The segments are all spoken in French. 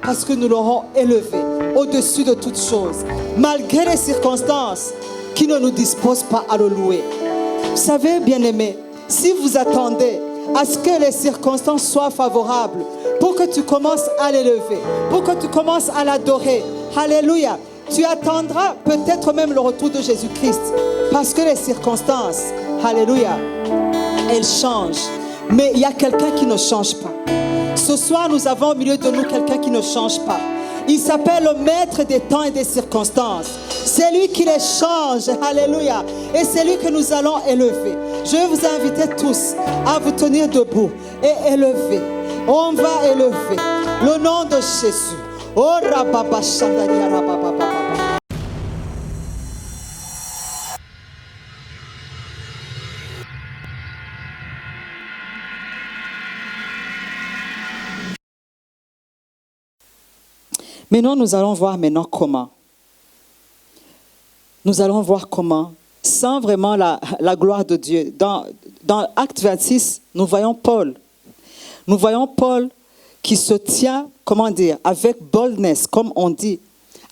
parce que nous l'aurons élevé au-dessus de toutes choses, malgré les circonstances qui ne nous disposent pas à le louer. Vous savez, bien-aimés, si vous attendez à ce que les circonstances soient favorables pour que tu commences à l'élever, pour que tu commences à l'adorer, alléluia, tu attendras peut-être même le retour de Jésus-Christ, parce que les circonstances, alléluia, elles changent. Mais il y a quelqu'un qui ne change pas. Ce soir, nous avons au milieu de nous quelqu'un qui ne change pas. Il s'appelle le maître des temps et des circonstances. C'est lui qui les change. Alléluia. Et c'est lui que nous allons élever. Je vais vous inviter tous à vous tenir debout et élever. On va élever le nom de Jésus. Oh, rababa, shandaria, rababa. Maintenant, nous allons voir comment. Nous allons voir comment, sans vraiment la gloire de Dieu. Dans Acte 26, nous voyons Paul. Nous voyons Paul qui se tient, avec boldness, comme on dit,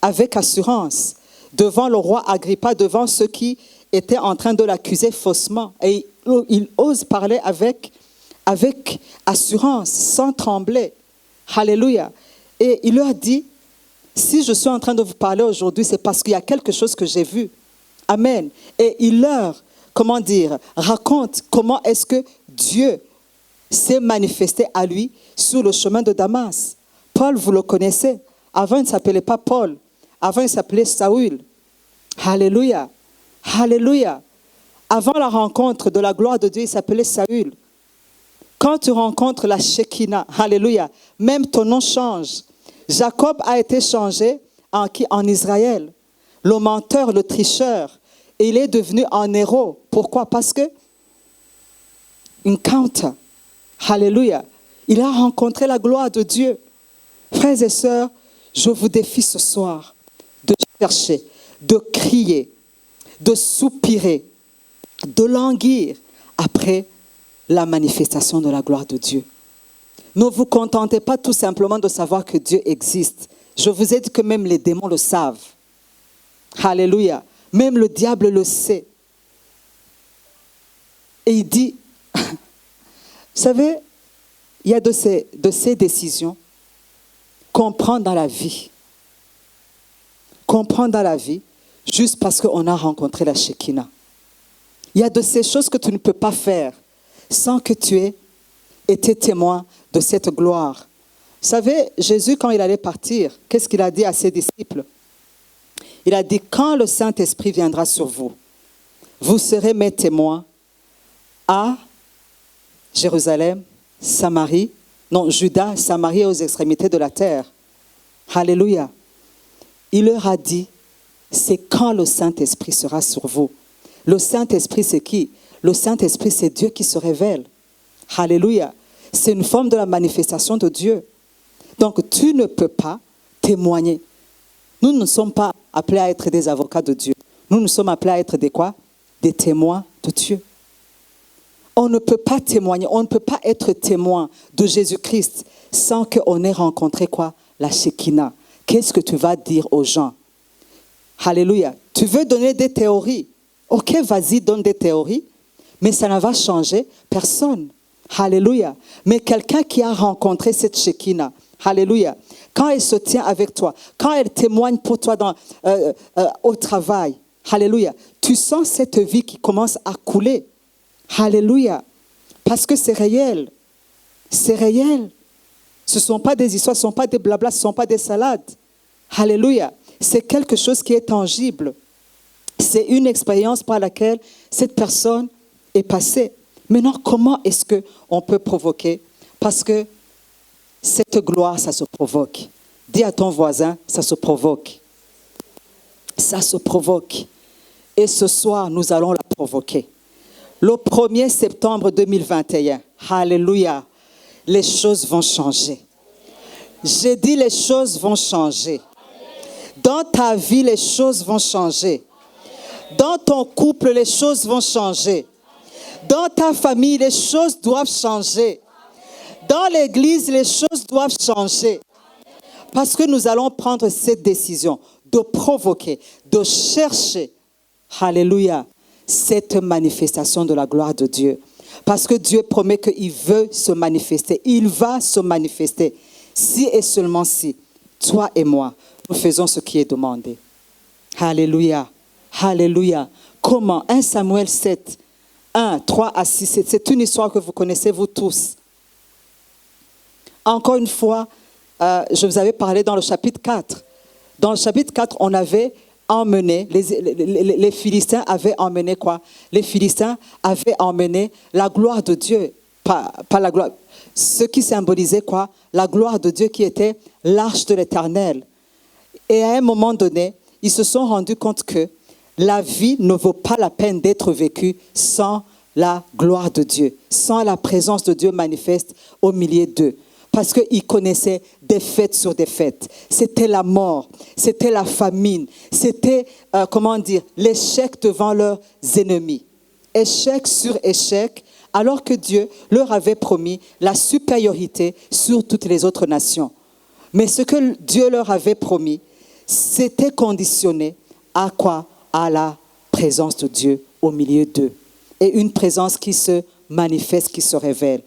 avec assurance, devant le roi Agrippa, devant ceux qui étaient en train de l'accuser faussement. Et il ose parler avec assurance, sans trembler. Alléluia. Et il leur dit, si je suis en train de vous parler aujourd'hui, c'est parce qu'il y a quelque chose que j'ai vu. Amen. Et il leur, raconte comment est-ce que Dieu s'est manifesté à lui sur le chemin de Damas. Paul, vous le connaissez. Avant, il ne s'appelait pas Paul. Avant, il s'appelait Saül. Alléluia. Alléluia. Avant la rencontre de la gloire de Dieu, il s'appelait Saül. Quand tu rencontres la Shekinah, alléluia, même ton nom change. Jacob a été changé en Israël. Le menteur, le tricheur. Et il est devenu un héros. Pourquoi? Parce que encounter. Alléluia. Il a rencontré la gloire de Dieu. Frères et sœurs, je vous défie ce soir de chercher, de crier, de soupirer, de languir après la manifestation de la gloire de Dieu. Ne vous contentez pas tout simplement de savoir que Dieu existe. Je vous ai dit que même les démons le savent. Alléluia. Même le diable le sait. Et il dit, vous savez, il y a de ces décisions qu'on prend dans la vie. Qu'on prend dans la vie juste parce qu'on a rencontré la Shekinah. Il y a de ces choses que tu ne peux pas faire sans que tu aies été témoin de cette gloire. Vous savez, Jésus, quand il allait partir, qu'est-ce qu'il a dit à ses disciples? Il a dit, quand le Saint-Esprit viendra sur vous, vous serez mes témoins à Jérusalem, Juda, Samarie et aux extrémités de la terre. Alléluia. Il leur a dit, c'est quand le Saint-Esprit sera sur vous. Le Saint-Esprit, c'est qui? Le Saint-Esprit, c'est Dieu qui se révèle. Alléluia. C'est une forme de la manifestation de Dieu. Donc, tu ne peux pas témoigner. Nous ne sommes pas appelés à être des avocats de Dieu. Nous sommes appelés à être des quoi? Des témoins de Dieu. On ne peut pas témoigner, on ne peut pas être témoin de Jésus-Christ sans qu'on ait rencontré quoi? La Shekinah. Qu'est-ce que tu vas dire aux gens? Alléluia. Tu veux donner des théories. Ok, vas-y, donne des théories, mais ça ne va changer personne. Alléluia. Mais quelqu'un qui a rencontré cette Shekinah, alléluia, quand elle se tient avec toi, quand elle témoigne pour toi au travail, alléluia, tu sens cette vie qui commence à couler. Alléluia. Parce que c'est réel. C'est réel. Ce ne sont pas des histoires, ce ne sont pas des blablas, ce ne sont pas des salades. Alléluia. C'est quelque chose qui est tangible. C'est une expérience par laquelle cette personne est passée. Maintenant, comment est-ce qu'on peut provoquer? Parce que cette gloire, ça se provoque. Dis à ton voisin, ça se provoque. Ça se provoque. Et ce soir, nous allons la provoquer. Le 1er septembre 2021, alléluia, les choses vont changer. J'ai dit les choses vont changer. Dans ta vie, les choses vont changer. Dans ton couple, les choses vont changer. Dans ta famille, les choses doivent changer. Dans l'église, les choses doivent changer. parce que nous allons prendre cette décision de provoquer, de chercher, alléluia, cette manifestation de la gloire de Dieu. Parce que Dieu promet qu'il veut se manifester. Il va se manifester. Si et seulement si, toi et moi, nous faisons ce qui est demandé. Alléluia. Alléluia. Comment? 1 Samuel 7, 1, 3 à 6. C'est une histoire que vous connaissez, vous tous. Encore une fois, je vous avais parlé dans le chapitre 4. Dans le chapitre 4, on avait emmené, les Philistins avaient emmené quoi? Les Philistins avaient emmené la gloire de Dieu. Pas la gloire. Ce qui symbolisait quoi? La gloire de Dieu qui était l'arche de l'Éternel. Et à un moment donné, ils se sont rendus compte que la vie ne vaut pas la peine d'être vécue sans la gloire de Dieu, sans la présence de Dieu manifeste au milieu d'eux. Parce qu'ils connaissaient des fêtes sur des fêtes. C'était la mort, c'était la famine, c'était, l'échec devant leurs ennemis. Échec sur échec, alors que Dieu leur avait promis la supériorité sur toutes les autres nations. Mais ce que Dieu leur avait promis, c'était conditionné à quoi? À la présence de Dieu au milieu d'eux. Et une présence qui se manifeste, qui se révèle.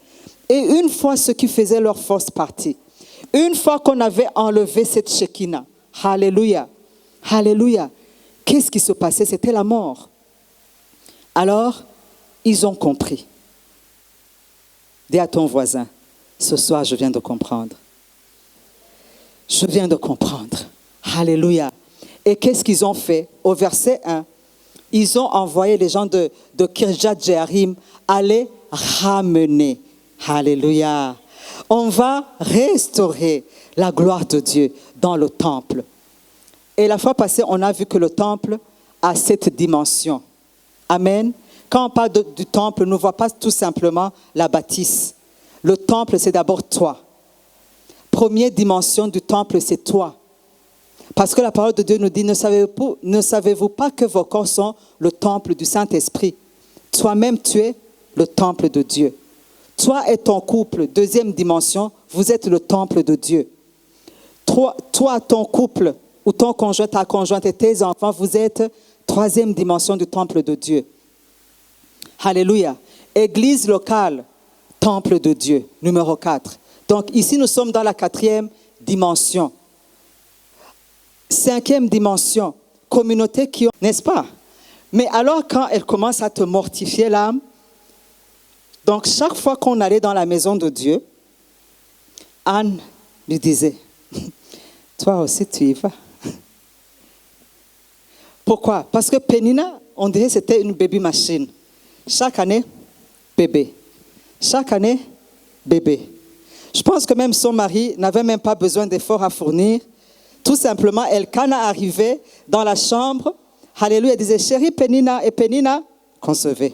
Et une fois ce qui faisait leur force partie, une fois qu'on avait enlevé cette Shekinah, alléluia, alléluia, qu'est-ce qui se passait? C'était la mort. Alors, ils ont compris. Dis à ton voisin, ce soir je viens de comprendre. Je viens de comprendre. Alléluia. Et qu'est-ce qu'ils ont fait? Au verset 1, ils ont envoyé les gens de Kirjat Jearim aller ramener. Alléluia. On va restaurer la gloire de Dieu dans le temple. Et la fois passée, on a vu que le temple a cette dimension. Amen. Quand on parle du temple, on ne voit pas tout simplement la bâtisse. Le temple, c'est d'abord toi. Première dimension du temple, c'est toi. Parce que la parole de Dieu nous dit, ne savez-vous pas que vos corps sont le temple du Saint-Esprit? Toi-même, tu es le temple de Dieu. Toi et ton couple, deuxième dimension, vous êtes le temple de Dieu. Toi, ton couple, ou ton conjoint, ta conjointe et tes enfants, vous êtes troisième dimension du temple de Dieu. Alléluia. Église locale, temple de Dieu, numéro 4. Donc ici, nous sommes dans la 4e dimension. 5e dimension, communauté qui, n'est-ce pas? Mais alors quand elle commence à te mortifier l'âme, donc chaque fois qu'on allait dans la maison de Dieu, Anne lui disait, toi aussi tu y vas. Pourquoi? Parce que Pénina, on dirait que c'était une baby machine. Chaque année, bébé. Chaque année, bébé. Je pense que même son mari n'avait même pas besoin d'efforts à fournir. Tout simplement, Elkana arrivait dans la chambre. Alléluia, elle disait, chérie Pénina, et Pénina concevait.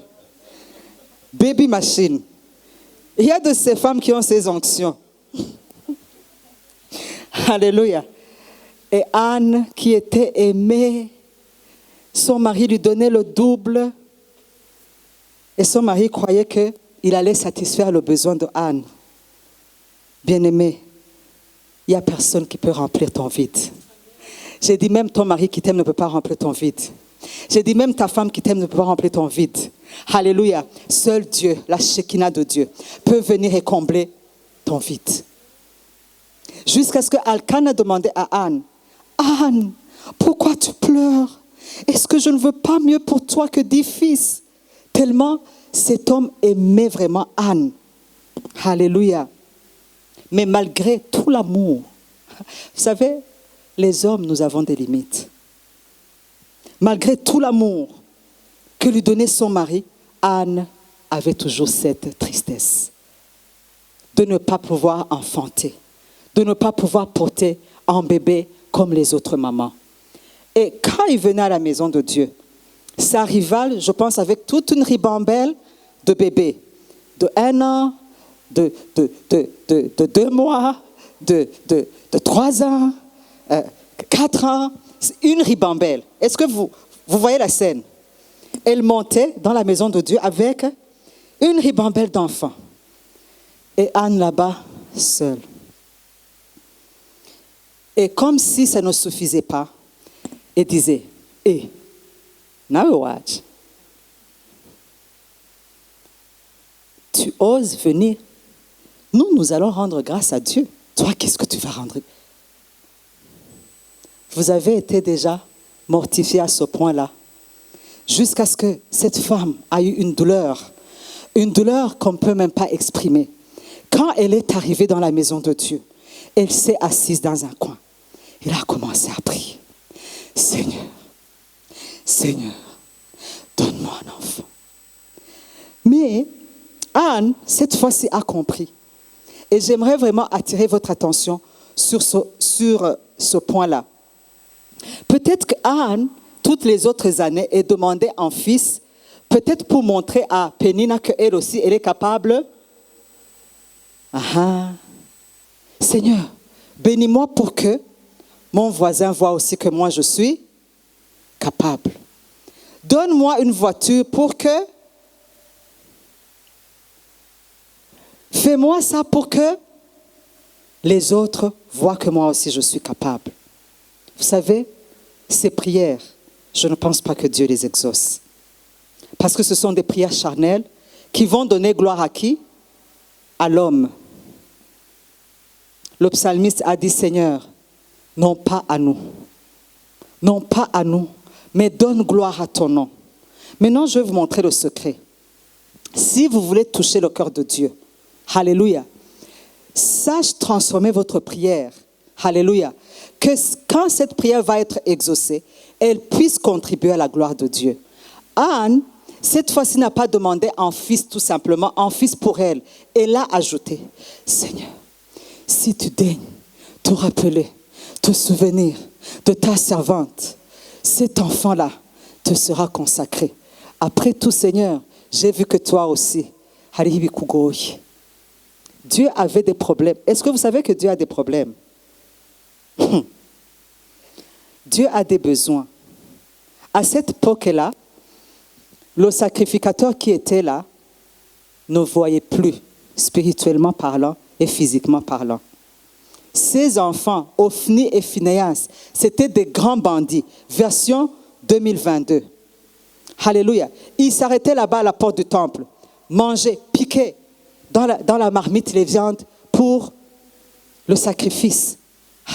Baby machine. Il y a de ces femmes qui ont ces onctions. Alléluia. Et Anne, qui était aimée, son mari lui donnait le double. Et son mari croyait qu'il allait satisfaire le besoin de Anne. Bien-aimée, il n'y a personne qui peut remplir ton vide. J'ai dit même ton mari qui t'aime ne peut pas remplir ton vide. J'ai dit même ta femme qui t'aime ne peut pas remplir ton vide. Alléluia. Seul Dieu, la Shekinah de Dieu, peut venir et combler ton vide. Jusqu'à ce que Elkana demandait à Anne, Anne, pourquoi tu pleures? Est-ce que je ne veux pas mieux pour toi que 10 fils? Tellement cet homme aimait vraiment Anne. Alléluia. Mais malgré tout l'amour, vous savez, les hommes, nous avons des limites. Malgré tout l'amour que lui donnait son mari, Anne avait toujours cette tristesse de ne pas pouvoir enfanter, de ne pas pouvoir porter un bébé comme les autres mamans. Et quand il venait à la maison de Dieu, sa rivale, je pense, avec toute une ribambelle de bébés, de 1 an, de 2 mois, de 3 ans, 4 ans, une ribambelle. Est-ce que vous voyez la scène? Elle montait dans la maison de Dieu avec une ribambelle d'enfants. Et Anne là-bas, seule. Et comme si ça ne suffisait pas, il disait, hey, now watch. Tu oses venir. Nous allons rendre grâce à Dieu. Toi, qu'est-ce que tu vas rendre? Vous avez été déjà mortifié à ce point-là, jusqu'à ce que cette femme ait eu une douleur qu'on ne peut même pas exprimer. Quand elle est arrivée dans la maison de Dieu, elle s'est assise dans un coin. Elle a commencé à prier. Seigneur, Seigneur, donne-moi un enfant. Mais Anne, cette fois-ci, a compris. Et j'aimerais vraiment attirer votre attention sur ce point-là. Peut-être qu'Anne, toutes les autres années, ait demandé un fils, peut-être pour montrer à Pénina qu'elle aussi, elle est capable. Seigneur, bénis-moi pour que mon voisin voit aussi que moi je suis capable. Donne-moi une voiture pour que... Fais-moi ça pour que les autres voient que moi aussi je suis capable. Vous savez, ces prières, je ne pense pas que Dieu les exauce. Parce que ce sont des prières charnelles qui vont donner gloire à qui? À l'homme. Le psalmiste a dit, Seigneur, non pas à nous, mais donne gloire à ton nom. Maintenant, je vais vous montrer le secret. Si vous voulez toucher le cœur de Dieu, alléluia, sache transformer votre prière, alléluia, que quand cette prière va être exaucée, elle puisse contribuer à la gloire de Dieu. Anne, cette fois-ci, n'a pas demandé un fils tout simplement, un fils pour elle. Elle a ajouté, Seigneur, si tu daignes te rappeler, te souvenir de ta servante, cet enfant-là te sera consacré. Après tout, Seigneur, j'ai vu que toi aussi, Dieu avait des problèmes. Est-ce que vous savez que Dieu a des problèmes? Dieu a des besoins. À cette époque-là, le sacrificateur qui était là ne voyait plus, spirituellement parlant et physiquement parlant. Ses enfants, Ophni et Phinehas, c'était des grands bandits. Version 2022. Alléluia. Ils s'arrêtaient là-bas à la porte du temple, mangeaient, piquaient dans la marmite les viandes pour le sacrifice.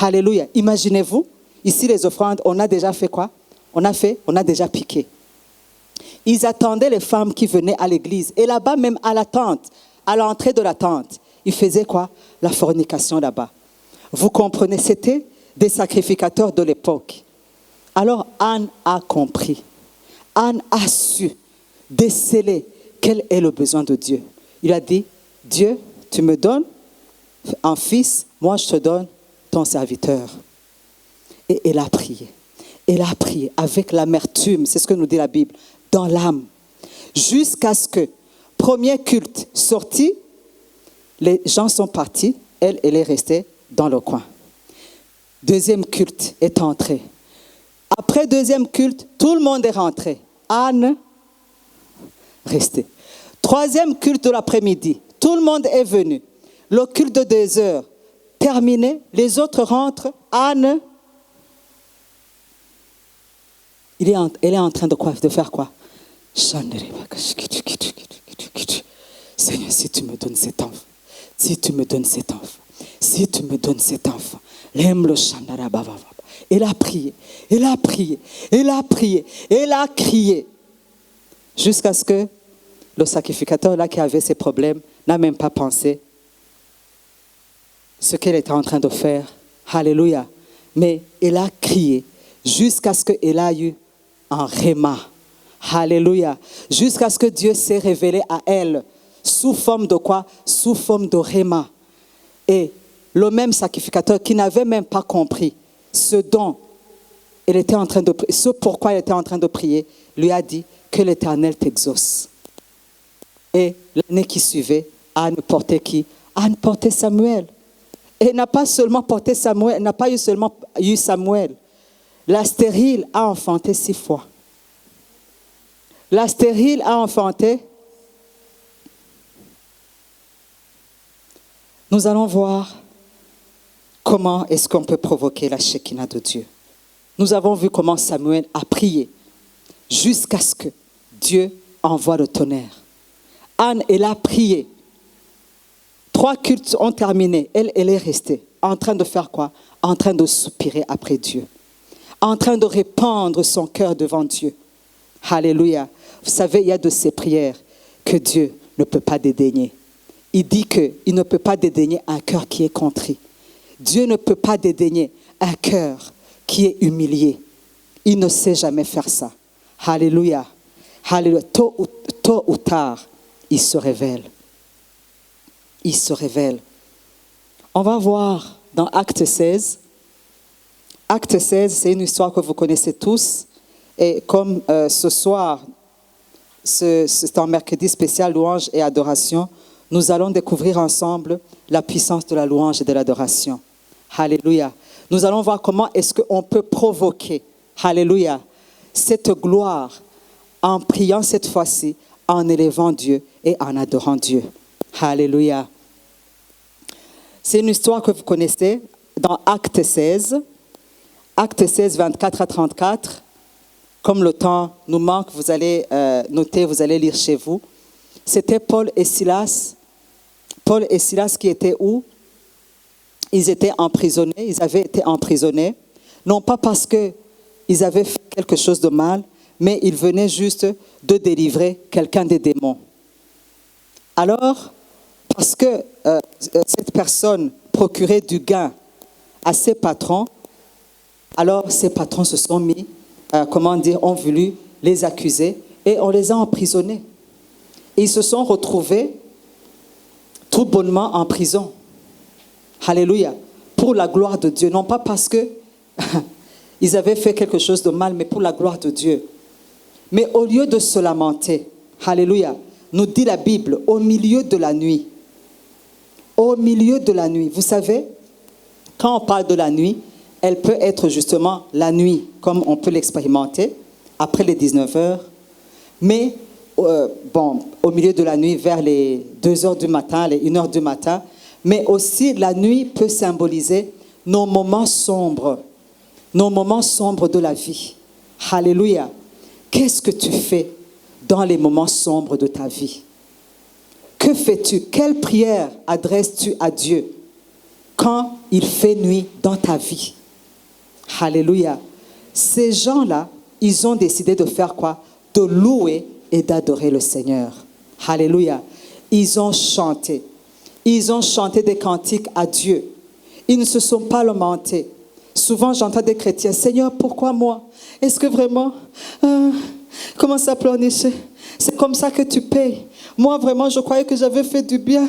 Alléluia. Imaginez-vous, ici les offrandes, on a déjà fait quoi? On a déjà piqué. Ils attendaient les femmes qui venaient à l'église. Et là-bas, même à la tente, à l'entrée de la tente, ils faisaient quoi? La fornication là-bas. Vous comprenez, c'était des sacrificateurs de l'époque. Alors Anne a compris. Anne a su déceler quel est le besoin de Dieu. Il a dit, Dieu, tu me donnes un fils, moi je te donne ton serviteur. Et elle a prié. Elle a prié avec l'amertume, c'est ce que nous dit la Bible, dans l'âme. Jusqu'à ce que, premier culte sorti, les gens sont partis, elle est restée dans le coin. Deuxième culte est entré. Après deuxième culte, tout le monde est rentré. Anne, restée. Troisième culte de l'après-midi, tout le monde est venu. Le culte de 2 heures, terminé, les autres rentrent. Anne, elle est en train de faire quoi? Seigneur, si tu me donnes cet enfant, si tu me donnes cet enfant, si tu me donnes cet enfant, elle a prié, elle a prié, elle a prié, elle a crié, jusqu'à ce que le sacrificateur là qui avait ses problèmes n'a même pas pensé ce qu'elle était en train de faire. Alléluia. Mais elle a crié jusqu'à ce qu'elle a eu un réma. Alléluia. Jusqu'à ce que Dieu s'est révélé à elle. Sous forme de quoi? Sous forme de réma. Et le même sacrificateur qui n'avait même pas compris ce dont elle était en train de prier, ce pourquoi elle était en train de prier, lui a dit que l'Éternel t'exauce. Et l'année qui suivait, Anne portait qui? Anne portait Samuel. Et n'a pas seulement porté Samuel, n'a pas seulement eu Samuel. La stérile a enfanté 6 fois. La stérile a enfanté. Nous allons voir comment est-ce qu'on peut provoquer la Shekinah de Dieu? Nous avons vu comment Samuel a prié jusqu'à ce que Dieu envoie le tonnerre. Anne, elle a prié. 3 cultes ont terminé. Elle est restée. En train de faire quoi? En train de soupirer après Dieu. En train de répandre son cœur devant Dieu. Alléluia. Vous savez, il y a de ces prières que Dieu ne peut pas dédaigner. Il dit qu'il ne peut pas dédaigner un cœur qui est contrit. Dieu ne peut pas dédaigner un cœur qui est humilié. Il ne sait jamais faire ça. Alléluia. Alléluia. Tôt ou tard, il se révèle. Il se révèle. On va voir dans Acte 16. Acte 16, c'est une histoire que vous connaissez tous. Et comme ce soir, c'est un mercredi spécial louange et adoration, nous allons découvrir ensemble la puissance de la louange et de l'adoration. Alléluia. Nous allons voir comment est-ce qu'on peut provoquer, alléluia, cette gloire en priant cette fois-ci, en élevant Dieu et en adorant Dieu. Alléluia. C'est une histoire que vous connaissez dans Acte 16. Acte 16, 24 à 34. Comme le temps nous manque, vous allez noter, vous allez lire chez vous. C'était Paul et Silas. Paul et Silas qui étaient où? Ils étaient emprisonnés, ils avaient été emprisonnés. Non pas parce qu'ils avaient fait quelque chose de mal, mais ils venaient juste de délivrer quelqu'un des démons. Alors, parce que cette personne procurait du gain à ses patrons, alors ces patrons se sont mis, ont voulu les accuser et on les a emprisonnés. Et ils se sont retrouvés tout bonnement en prison. Alléluia. Pour la gloire de Dieu. Non pas parce que ils avaient fait quelque chose de mal, mais pour la gloire de Dieu. Mais au lieu de se lamenter, alléluia, nous dit la Bible, au milieu de la nuit. Au milieu de la nuit. Vous savez, quand on parle de la nuit, elle peut être justement la nuit, comme on peut l'expérimenter, après les 19 heures. Mais, au milieu de la nuit, vers les 2 heures du matin, les 1 heure du matin, mais aussi la nuit peut symboliser nos moments sombres de la vie. Alléluia. Qu'est-ce que tu fais dans les moments sombres de ta vie? Que fais-tu? Quelle prière adresses-tu à Dieu quand il fait nuit dans ta vie? Alléluia. Ces gens-là, ils ont décidé de faire quoi? De louer et d'adorer le Seigneur. Alléluia. Ils ont chanté. Ils ont chanté des cantiques à Dieu. Ils ne se sont pas lamentés. Souvent, j'entends des chrétiens, « Seigneur, pourquoi moi? Est-ce que vraiment, comment ça pleurnicher? C'est comme ça que tu payes. Moi, vraiment, je croyais que j'avais fait du bien.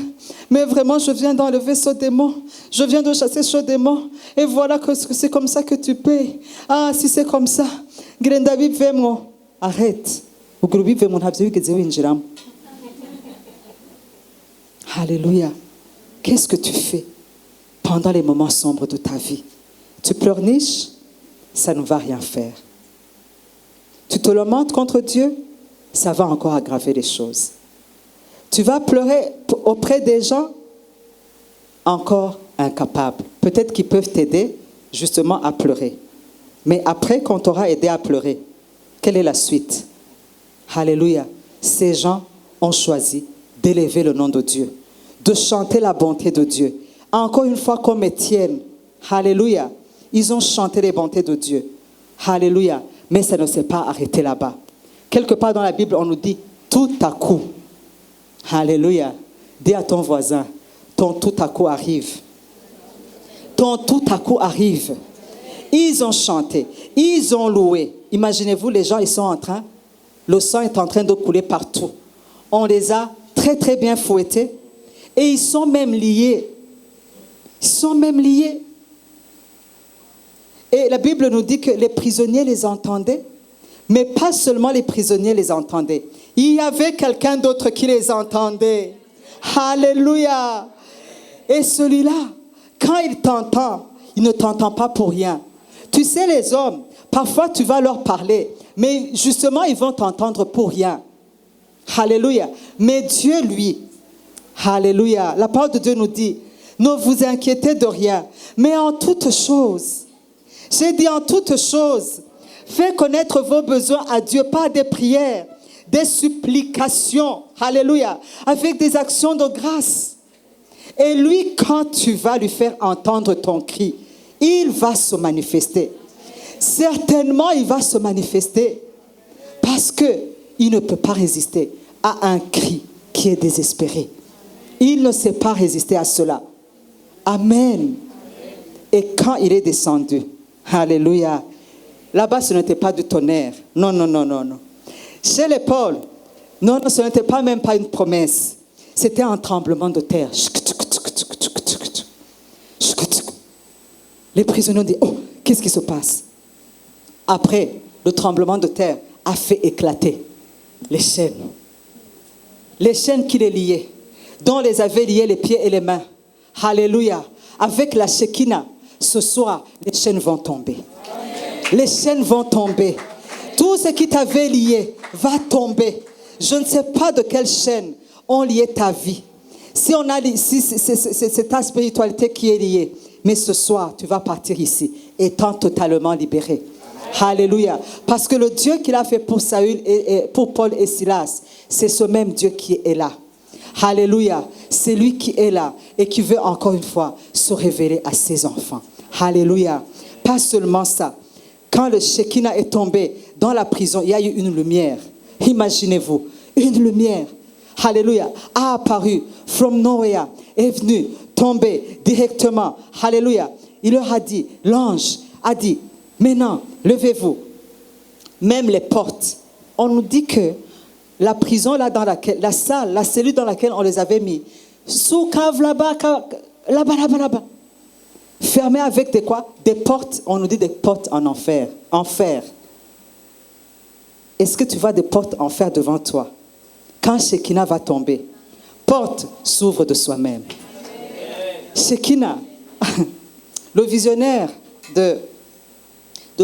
Mais vraiment, je viens d'enlever ce démon. Je viens de chasser ce démon. Et voilà que c'est comme ça que tu payes. Ah, si c'est comme ça. Grendabi, fais-moi. Arrête. Alléluia. Qu'est-ce que tu fais pendant les moments sombres de ta vie? Tu pleurniches, ça ne va rien faire. Tu te lamentes contre Dieu, ça va encore aggraver les choses. Tu vas pleurer auprès des gens, encore incapables. Peut-être qu'ils peuvent t'aider justement à pleurer. Mais après, quand tu auras aidé à pleurer, quelle est la suite? Alléluia. Ces gens ont choisi d'élever le nom de Dieu, de chanter la bonté de Dieu. Encore une fois, comme Étienne, alléluia, ils ont chanté les bontés de Dieu. Alléluia. Mais ça ne s'est pas arrêté là-bas. Quelque part dans la Bible, on nous dit tout à coup. Alléluia. Dis à ton voisin, ton tout à coup arrive. Ton tout à coup arrive. Ils ont chanté, ils ont loué. Imaginez-vous, les gens, ils sont en train, le sang est en train de couler partout. On les a très très bien fouettés et ils sont même liés. Ils sont même liés. Et la Bible nous dit que les prisonniers les entendaient, mais pas seulement les prisonniers les entendaient. Il y avait quelqu'un d'autre qui les entendait. Alléluia. Et celui-là, quand il t'entend, il ne t'entend pas pour rien. Tu sais, les hommes, parfois tu vas leur parler, mais justement, ils vont t'entendre pour rien. Alléluia. Mais Dieu, lui, alléluia, la parole de Dieu nous dit, Ne vous inquiétez de rien, mais en toutes choses. J'ai dit en toutes choses. Faites connaître vos besoins à Dieu par des prières, des supplications. Alléluia. Avec des actions de grâce. Et lui, quand tu vas lui faire entendre ton cri, il va se manifester. Certainement, il va se manifester. Parce qu'il ne peut pas résister à un cri qui est désespéré. Il ne sait pas résister à cela. Amen. Et quand il est descendu, alléluia, là-bas ce n'était pas du tonnerre. Non, non, non, non, non. Chez les Paul, non, ce n'était pas même pas une promesse. C'était un tremblement de terre. Les prisonniers ont dit, oh, qu'est-ce qui se passe? Après, le tremblement de terre a fait éclater les chaînes. Les chaînes qui les liaient, dont les avaient liés les pieds et les mains. Alléluia. Avec la Shekinah, ce soir, les chaînes vont tomber. Les chaînes vont tomber. Tout ce qui t'avait lié va tomber. Je ne sais pas de quelle chaîne ont lié ta vie. Si c'est ta spiritualité qui est liée. Mais ce soir, tu vas partir ici, étant totalement libéré. Alléluia. Parce que le Dieu qu'il a fait pour Saül et pour Paul et Silas, c'est ce même Dieu qui est là. Alléluia. C'est lui qui est là et qui veut encore une fois se révéler à ses enfants. Alléluia. Pas seulement ça. Quand le Shekinah est tombé dans la prison, il y a eu une lumière. Imaginez-vous, une lumière. Alléluia. A apparu from nowhere, est venu tomber directement. Alléluia. Il leur a dit, l'ange a dit, maintenant, levez-vous. Même les portes. On nous dit que la prison là dans laquelle, la salle, la cellule dans laquelle on les avait mis, sous cave là-bas, là-bas. Fermée avec des quoi? Des portes, on nous dit des portes en enfer, en fer. Est-ce que tu vois des portes en fer devant toi? Quand Shekinah va tomber, porte s'ouvre de soi-même. Shekinah, le visionnaire de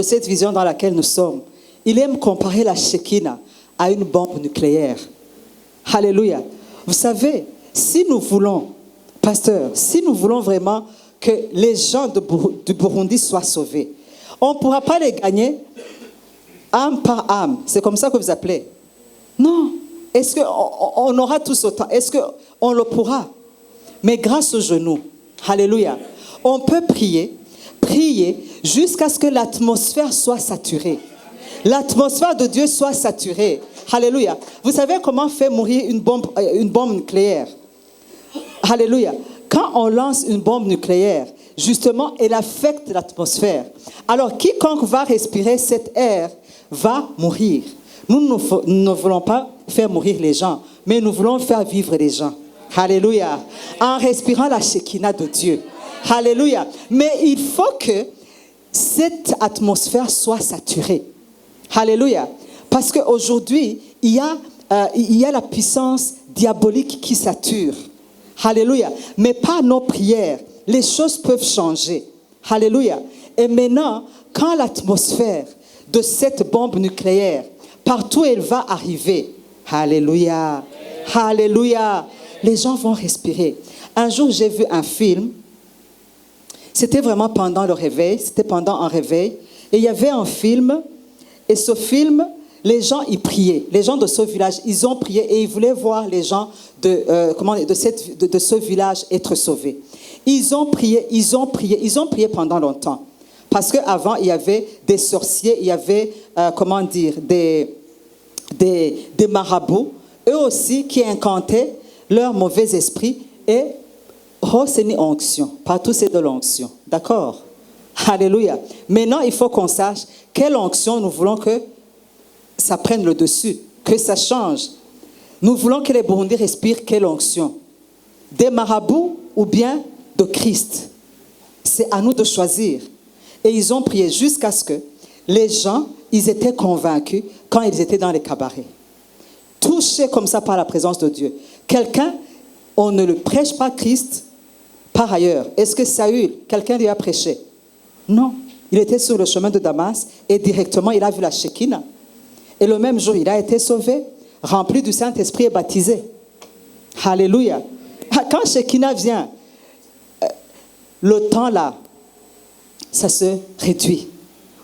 cette vision dans laquelle nous sommes, il aime comparer la Shekinah à une bombe nucléaire. Alléluia. Vous savez, si nous voulons, pasteur, si nous voulons vraiment que les gens du Burundi soient sauvés, on ne pourra pas les gagner âme par âme. C'est comme ça que vous appelez. Non. Est-ce qu'on aura tous autant? Est-ce qu'on le pourra? Mais grâce aux genoux, alléluia, on peut prier jusqu'à ce que l'atmosphère soit saturée. L'atmosphère de Dieu soit saturée. Alléluia. Vous savez comment faire mourir une bombe nucléaire? Alléluia. Quand on lance une bombe nucléaire, justement, elle affecte l'atmosphère. Alors, quiconque va respirer cet air va mourir. Nous ne voulons pas faire mourir les gens, mais nous voulons faire vivre les gens. Alléluia. En respirant la Shekinah de Dieu. Alléluia. Mais il faut que cette atmosphère soit saturée. Alléluia. Parce qu'aujourd'hui, il y a la puissance diabolique qui sature. Alléluia. Mais par nos prières, les choses peuvent changer. Alléluia. Et maintenant, quand l'atmosphère de cette bombe nucléaire, partout où elle va arriver, alléluia, alléluia, les gens vont respirer. Un jour, j'ai vu un film. C'était vraiment pendant le réveil. C'était pendant un réveil. Et il y avait un film. Et ce film, les gens y priaient. Les gens de ce village, ils ont prié et ils voulaient voir les gens de ce village être sauvés. Ils ont prié pendant longtemps. Parce qu'avant, il y avait des sorciers, il y avait, des marabouts, eux aussi qui incantaient leur mauvais esprit et c'est une onction. Partout, c'est de l'onction. D'accord? Alléluia. Maintenant, il faut qu'on sache quelle onction nous voulons que ça prenne le dessus, que ça change. Nous voulons que les Burundis respirent quelle onction? Des marabouts ou bien de Christ? C'est à nous de choisir. Et ils ont prié jusqu'à ce que les gens, ils étaient convaincus quand ils étaient dans les cabarets. Touchés comme ça par la présence de Dieu. Quelqu'un, on ne le prêche pas Christ par ailleurs. Est-ce que Saül, quelqu'un lui a prêché? Non. Il était sur le chemin de Damas et directement, il a vu la Shekinah. Et le même jour, il a été sauvé, rempli du Saint-Esprit et baptisé. Alléluia. Quand Shekinah vient, le temps là, ça se réduit.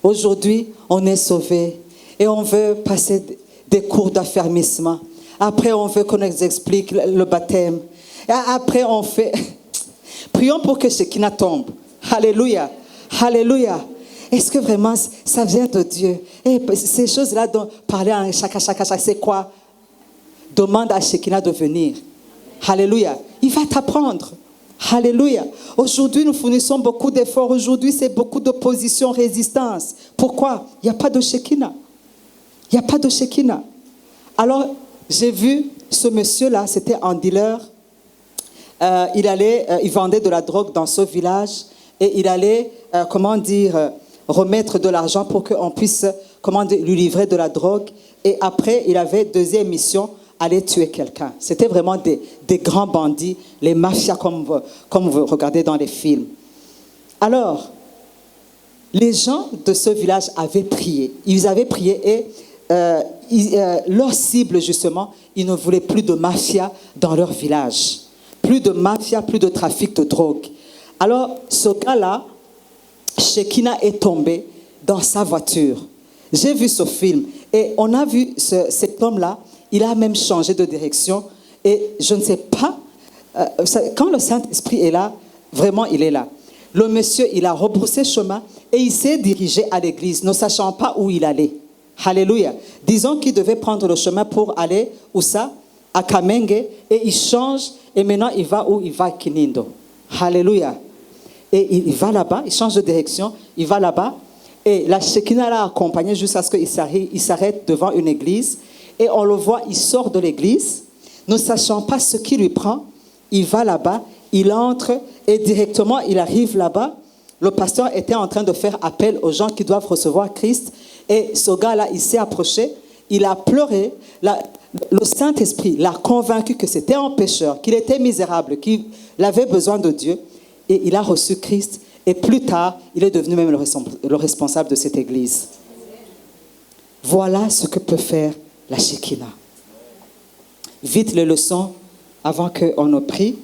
Aujourd'hui, on est sauvé et on veut passer des cours d'affermissement. Après, on veut qu'on nous explique le baptême. Et après, on fait... Prions pour que Shekinah tombe. Alléluia. Alléluia. Est-ce que vraiment ça vient de Dieu? Et ces choses-là dont parler en chaka, c'est quoi? Demande à Shekinah de venir. Alléluia. Il va t'apprendre. Alléluia. Aujourd'hui, nous fournissons beaucoup d'efforts. Aujourd'hui, c'est beaucoup d'opposition, résistance. Pourquoi? Il n'y a pas de Shekinah. Il n'y a pas de Shekinah. Alors, j'ai vu ce monsieur-là, c'était un dealer. Il vendait de la drogue dans ce village et il allait, remettre de l'argent pour qu'on puisse, lui livrer de la drogue. Et après, il avait deuxième mission, aller tuer quelqu'un. C'était vraiment des grands bandits, les mafias comme vous regardez dans les films. Alors, les gens de ce village avaient prié. Ils avaient prié et leur cible, justement, ils ne voulaient plus de mafia dans leur village. Plus de mafia, plus de trafic de drogue. Alors, ce gars-là, Shekinah est tombé dans sa voiture. J'ai vu ce film et on a vu cet homme-là, il a même changé de direction et je ne sais pas, quand le Saint-Esprit est là, vraiment il est là. Le monsieur, il a rebroussé chemin et il s'est dirigé à l'église, ne sachant pas où il allait. Alléluia. Disons qu'il devait prendre le chemin pour aller, où ça? À Kamenge, et il change, et maintenant il va où? Il va à Kinindo. Alléluia. Et il va là-bas, il change de direction, il va là-bas, et la Shekinah l'a accompagné jusqu'à ce qu'il s'arrête devant une église, et on le voit, il sort de l'église, ne sachant pas ce qui lui prend, il va là-bas, il entre, et directement il arrive là-bas. Le pasteur était en train de faire appel aux gens qui doivent recevoir Christ, et ce gars-là, il s'est approché, il a pleuré, le Saint-Esprit l'a convaincu que c'était un pécheur, qu'il était misérable, qu'il avait besoin de Dieu, et il a reçu Christ, et plus tard, il est devenu même le responsable de cette église. Voilà ce que peut faire la Shekinah. Vite les leçons, avant qu'on ne prie.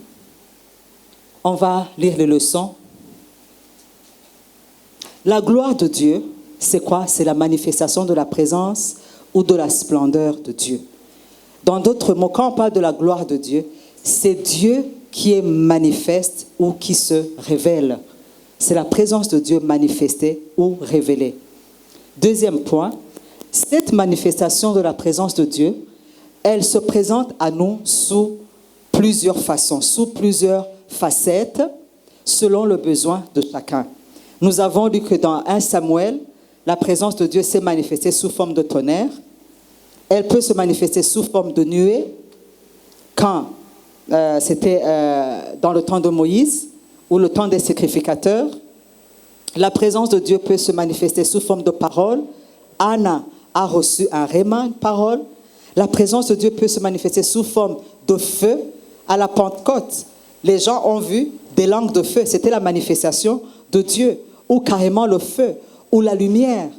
On va lire les leçons. La gloire de Dieu, c'est quoi? C'est la manifestation de la présence ou de la splendeur de Dieu. Dans d'autres mots, quand on parle de la gloire de Dieu, c'est Dieu qui est manifeste ou qui se révèle. C'est la présence de Dieu manifestée ou révélée. Deuxième point, cette manifestation de la présence de Dieu, elle se présente à nous sous plusieurs façons, sous plusieurs facettes, selon le besoin de chacun. Nous avons lu que dans 1 Samuel, la présence de Dieu s'est manifestée sous forme de tonnerre. Elle peut se manifester sous forme de nuée, quand c'était dans le temps de Moïse ou le temps des sacrificateurs. La présence de Dieu peut se manifester sous forme de parole. Anna a reçu un réma, une parole. La présence de Dieu peut se manifester sous forme de feu. À la Pentecôte, les gens ont vu des langues de feu. C'était la manifestation de Dieu. Ou carrément le feu, ou la lumière.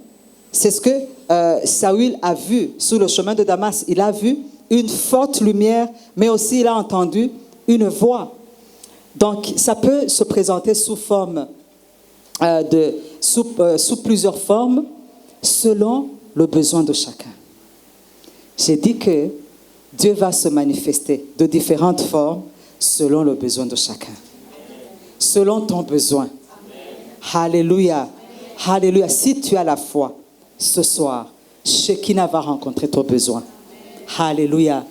C'est ce que Saül a vu sur le chemin de Damas. Il a vu une forte lumière, mais aussi il a entendu une voix. Donc, ça peut se présenter sous forme sous plusieurs formes, selon le besoin de chacun. J'ai dit que Dieu va se manifester de différentes formes, selon le besoin de chacun. Selon ton besoin. Alléluia. Alléluia. Si tu as la foi, ce soir, Shekinah va rencontrer ton besoin. Alléluia.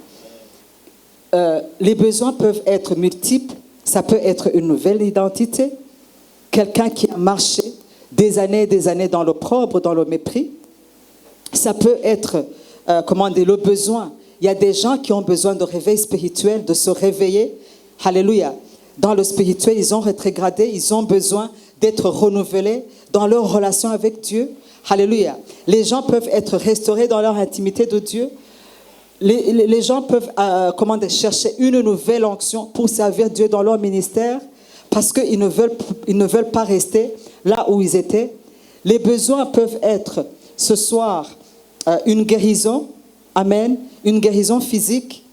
Les besoins peuvent être multiples. Ça peut être une nouvelle identité. Quelqu'un qui a marché des années dans l'opprobre, dans le mépris. Ça peut être, le besoin. Il y a des gens qui ont besoin de réveil spirituel, de se réveiller. Alléluia. Dans le spirituel, ils ont rétrogradé, ils ont besoin d'être renouvelés dans leur relation avec Dieu. Alléluia. Les gens peuvent être restaurés dans leur intimité de Dieu. Les gens peuvent chercher une nouvelle onction pour servir Dieu dans leur ministère parce qu'ils ne veulent pas rester là où ils étaient. Les besoins peuvent être ce soir une guérison. Amen. Une guérison physique.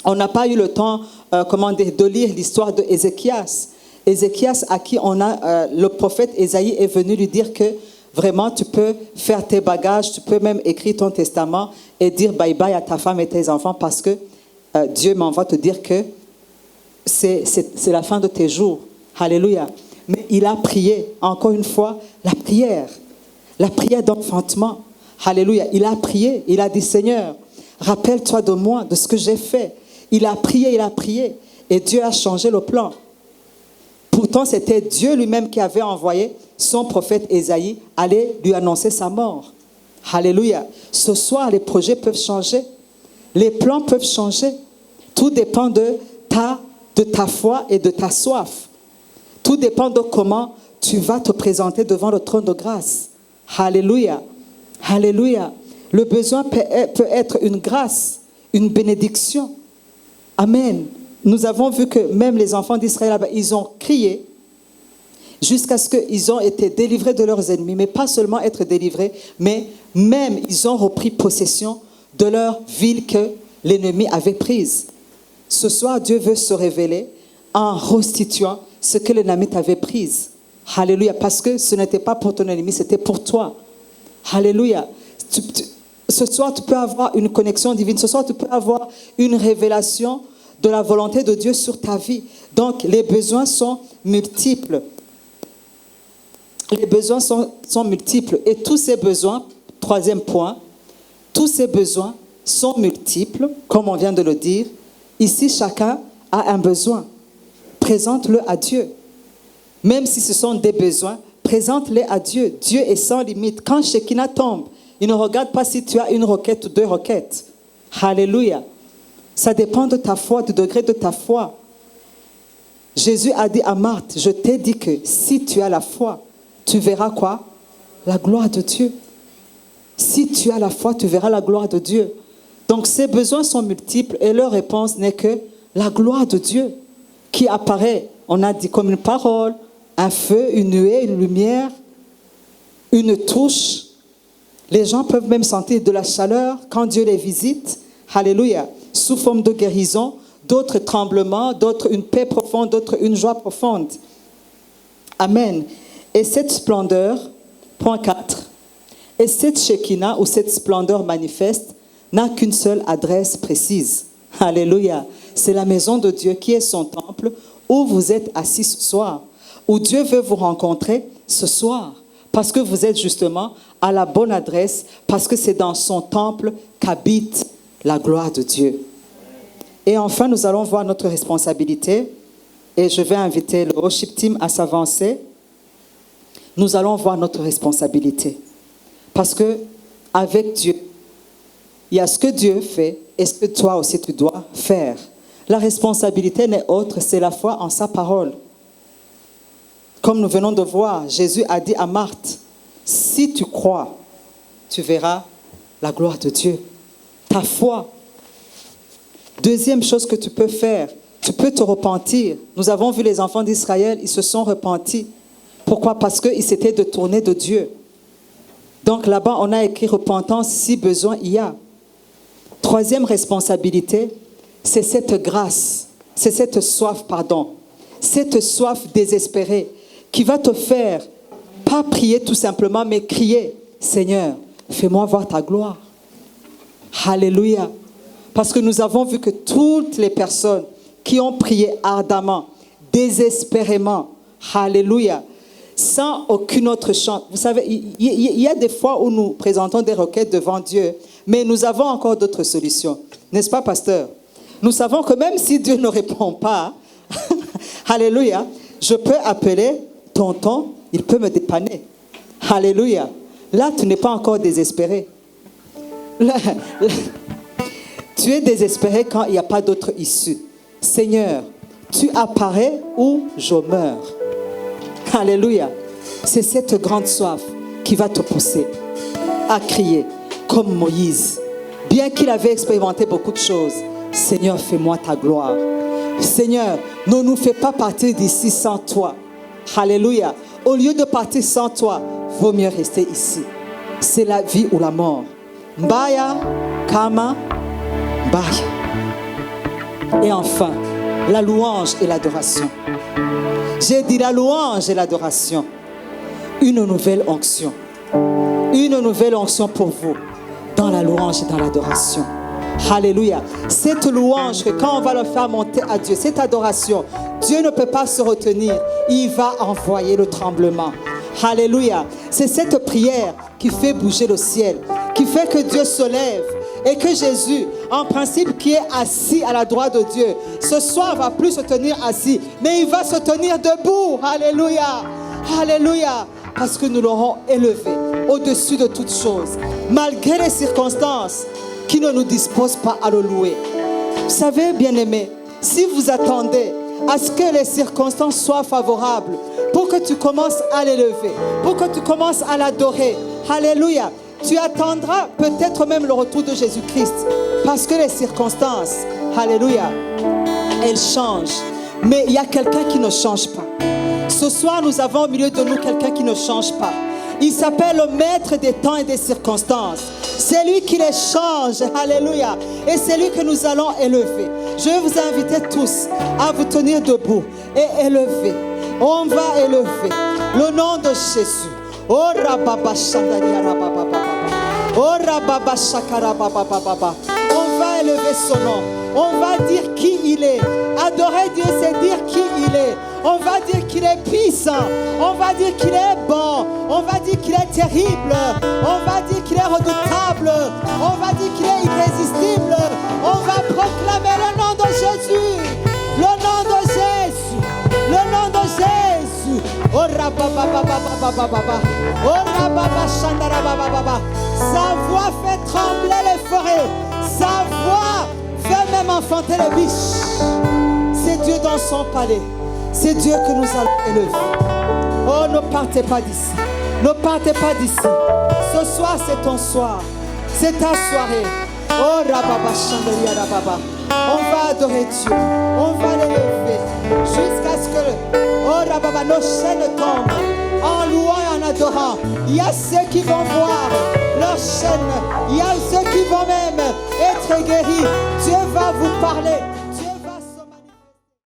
On n'a pas eu le temps de lire l'histoire de Ézéchias. Ézéchias, à qui le prophète Ésaïe est venu lui dire que vraiment tu peux faire tes bagages, tu peux même écrire ton testament et dire bye bye à ta femme et tes enfants parce que Dieu m'envoie te dire que c'est la fin de tes jours. Alléluia. Mais il a prié, encore une fois, la prière d'enfantement. Alléluia. Il a prié, il a dit Seigneur, rappelle-toi de moi, de ce que j'ai fait. Il a prié, et Dieu a changé le plan. Pourtant, c'était Dieu lui-même qui avait envoyé son prophète Ésaïe aller lui annoncer sa mort. Alléluia. Ce soir, les projets peuvent changer. Les plans peuvent changer. Tout dépend de ta foi et de ta soif. Tout dépend de comment tu vas te présenter devant le trône de grâce. Alléluia. Alléluia. Le besoin peut être une grâce, une bénédiction. Amen. Nous avons vu que même les enfants d'Israël, ils ont crié jusqu'à ce qu'ils ont été délivrés de leurs ennemis. Mais pas seulement être délivrés, mais même ils ont repris possession de leur ville que l'ennemi avait prise. Ce soir, Dieu veut se révéler en restituant ce que l'ennemi t'avait prise. Alléluia. Parce que ce n'était pas pour ton ennemi, c'était pour toi. Alléluia. Ce soir, tu peux avoir une connexion divine. Ce soir, tu peux avoir une révélation de la volonté de Dieu sur ta vie. Donc, les besoins sont multiples. Les besoins sont multiples. Et tous ces besoins, troisième point, tous ces besoins sont multiples, comme on vient de le dire. Ici, chacun a un besoin. Présente-le à Dieu. Même si ce sont des besoins, présente-les à Dieu. Dieu est sans limite. Quand Shekinah tombe, il ne regarde pas si tu as une requête ou deux requêtes. Alléluia. Ça dépend de ta foi, du degré de ta foi. Jésus a dit à Marthe, je t'ai dit que si tu as la foi, tu verras quoi? La gloire de Dieu. Si tu as la foi, tu verras la gloire de Dieu. Donc ces besoins sont multiples et leur réponse n'est que la gloire de Dieu qui apparaît, on a dit comme une parole, un feu, une nuée, une lumière, une touche. Les gens peuvent même sentir de la chaleur quand Dieu les visite. Alléluia. Sous forme de guérison, d'autres tremblements, d'autres une paix profonde, d'autres une joie profonde. Amen. Et cette splendeur, point 4, et cette Shekinah ou cette splendeur manifeste n'a qu'une seule adresse précise. Alléluia. C'est la maison de Dieu qui est son temple où vous êtes assis ce soir, où Dieu veut vous rencontrer ce soir, parce que vous êtes justement à la bonne adresse, parce que c'est dans son temple qu'habite la gloire de Dieu. Et enfin, nous allons voir notre responsabilité, et je vais inviter le worship team à s'avancer. Nous allons voir notre responsabilité, parce que avec Dieu, il y a ce que Dieu fait et ce que toi aussi tu dois faire. La responsabilité n'est autre, c'est la foi en sa parole. Comme nous venons de voir, Jésus a dit à Marthe, si tu crois, tu verras la gloire de Dieu. Ta foi. Deuxième chose que tu peux faire, tu peux te repentir. Nous avons vu les enfants d'Israël, ils se sont repentis. Pourquoi? Parce qu'ils s'étaient détournés de Dieu. Donc là-bas, on a écrit repentance si besoin il y a. Troisième responsabilité, c'est cette grâce, c'est cette soif, cette soif désespérée qui va te faire, pas prier tout simplement, mais crier, Seigneur, fais-moi voir ta gloire. Alléluia. Parce que nous avons vu que toutes les personnes qui ont prié ardemment, désespérément, alléluia, sans aucune autre chance. Vous savez, il y a des fois où nous présentons des requêtes devant Dieu, mais nous avons encore d'autres solutions. N'est-ce pas, pasteur? Nous savons que même si Dieu ne répond pas, alléluia, je peux appeler tonton, il peut me dépanner. Alléluia. Là, tu n'es pas encore désespéré. Là, tu es désespéré quand il n'y a pas d'autre issue. Seigneur, tu apparais ou je meurs. Alléluia. C'est cette grande soif qui va te pousser à crier comme Moïse. Bien qu'il avait expérimenté beaucoup de choses, Seigneur, fais-moi ta gloire. Seigneur, ne nous fais pas partir d'ici sans toi. Alléluia. Au lieu de partir sans toi, vaut mieux rester ici. C'est la vie ou la mort. Mbaya, Kama, Mbaya. Et enfin, la louange et l'adoration. J'ai dit la louange et l'adoration. Une nouvelle onction. Une nouvelle onction pour vous dans la louange et dans l'adoration. Alléluia. Cette louange que quand on va le faire monter à Dieu, cette adoration, Dieu ne peut pas se retenir. Il va envoyer le tremblement. Alléluia. C'est cette prière qui fait bouger le ciel, qui fait que Dieu se lève et que Jésus, en principe, qui est assis à la droite de Dieu, ce soir ne va plus se tenir assis, mais il va se tenir debout. Alléluia. Alléluia. Parce que nous l'aurons élevé au-dessus de toutes choses, malgré les circonstances qui ne nous disposent pas à le louer. Vous savez, bien-aimés, si vous attendez à ce que les circonstances soient favorables pour que tu commences à l'élever, pour que tu commences à l'adorer, alléluia, tu attendras peut-être même le retour de Jésus-Christ, parce que les circonstances, alléluia, elles changent. Mais il y a quelqu'un qui ne change pas. Ce soir, nous avons au milieu de nous quelqu'un qui ne change pas. Il s'appelle le maître des temps et des circonstances. C'est lui qui les change. Alléluia. Et c'est lui que nous allons élever. Je vais vous inviter tous à vous tenir debout et élever. On va élever le nom de Jésus. Oh rababa shandaria rababa. Oh rababa shakara baba. On va élever son nom. On va dire qui il est. Adorer Dieu, c'est dire qui il est. On va dire qu'il est puissant. On va dire qu'il est bon. On va dire qu'il est terrible. On va dire qu'il est redoutable. On va dire qu'il est irrésistible. On va proclamer le nom de Jésus. Le nom de Jésus. Le nom de Jésus. Oh rabababababababa. Oh rababashandarabababa. Sa voix fait trembler les forêts. Sa voix fait même enfanter les biches. C'est Dieu dans son palais. C'est Dieu que nous allons élever. Oh, ne partez pas d'ici. Ne partez pas d'ici. Ce soir, c'est ton soir. C'est ta soirée. Oh, rababa, chandelia, rababa. On va adorer Dieu. On va l'élever. Jusqu'à ce que, oh, rababa, nos chaînes tombent. En louant et en adorant. Il y a ceux qui vont voir leurs chaînes. Il y a ceux qui vont même être guéris. Dieu va vous parler.